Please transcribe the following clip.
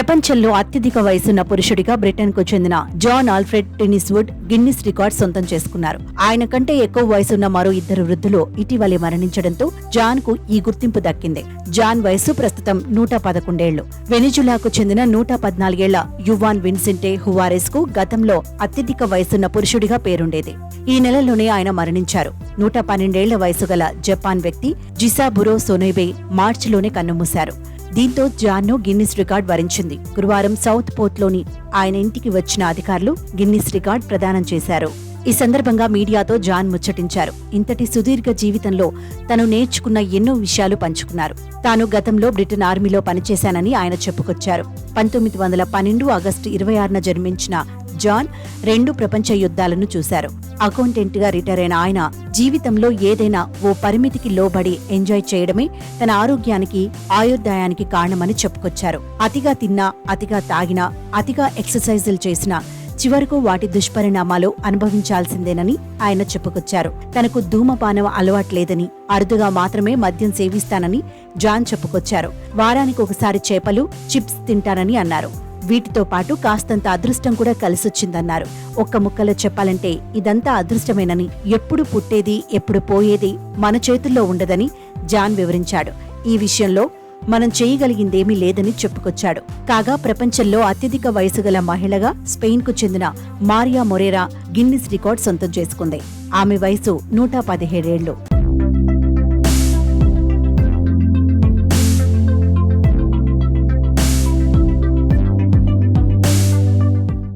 ప్రపంచంలో అత్యధిక వయసున్న పురుషుడిగా బ్రిటన్కు చెందిన జాన్ ఆల్ఫ్రెడ్ టెన్నిస్వుడ్ గిన్నిస్ రికార్డ్ సొంతం చేసుకున్నారు. ఆయన కంటే ఎక్కువ వయసున్న మరో ఇద్దరు వృద్ధులు ఇటీవలే మరణించడంతో జాన్ కు ఈ గుర్తింపు దక్కింది. జాన్ వయసు ప్రస్తుతం 111 ఏళ్లు. వెనిజులాకు చెందిన 114 ఏళ్ల యువాన్ విన్సెంటే హువారెస్ కు గతంలో అత్యధిక వయసున్న పురుషుడిగా పేరుండేది. ఈ నెలలోనే ఆయన మరణించారు. 112 ఏళ్ల వయసు గల జపాన్ వ్యక్తి జిసాబురో సొనోబే మార్చిలోనే కన్నుమూశారు. దీంతో జాన్ను గిన్నిస్ రికార్డ్ వరించింది. గురువారం సౌత్ పోర్ట్లోని ఆయన ఇంటికి వచ్చిన అధికారులు గిన్నిస్ రికార్డ్ ప్రదానం చేశారు. ఈ సందర్భంగా మీడియాతో జాన్ ముచ్చటించారు. ఇంతటి సుదీర్ఘ జీవితంలో తను నేర్చుకున్న ఎన్నో విషయాలు పంచుకున్నారు. తాను గతంలో బ్రిటన్ ఆర్మీలో పనిచేశానని ఆయన చెప్పుకొచ్చారు. 1912 ఆగస్టు 26న జన్మించిన జాన్ 2 ప్రపంచ యుద్ధాలను చూశారు. అకౌంటెంట్ గా రిటైర్ అయిన ఆయన జీవితంలో ఏదైనా ఓ పరిమితికి లోబడి ఎంజాయ్ చేయడమే తన ఆరోగ్యానికి ఆయుర్దాయానికి కారణమని చెప్పుకొచ్చారు. అతిగా తిన్నా, అతిగా తాగినా, అతిగా ఎక్సర్సైజులు చేసినా చివరకు వాటి దుష్పరిణామాలు అనుభవించాల్సిందేనని ఆయన చెప్పుకొచ్చారు. తనకు ధూమపానం అలవాట్లేదని, అరుదుగా మాత్రమే మద్యం సేవిస్తానని జాన్ చెప్పుకొచ్చారు. వారానికి ఒకసారి చేపలు, చిప్స్ తింటానని అన్నారు. వీటితో పాటు కాస్తంత అదృష్టం కూడా కలిసొచ్చిందన్నారు. ఒక్క ముక్కలో చెప్పాలంటే ఇదంతా అదృష్టమేనని, ఎప్పుడు పుట్టేది ఎప్పుడు పోయేది మన చేతుల్లో ఉండదని జాన్ వివరించాడు. ఈ విషయంలో మనం చేయగలిగిందేమీ లేదని చెప్పుకొచ్చాడు. కాగా ప్రపంచంలో అత్యధిక వయసు గల మహిళగా స్పెయిన్ కు చెందిన మారియా మొరేరా గిన్నిస్ రికార్డ్ సొంతం చేసుకుంది. ఆమె వయసు 117 ఏళ్లు.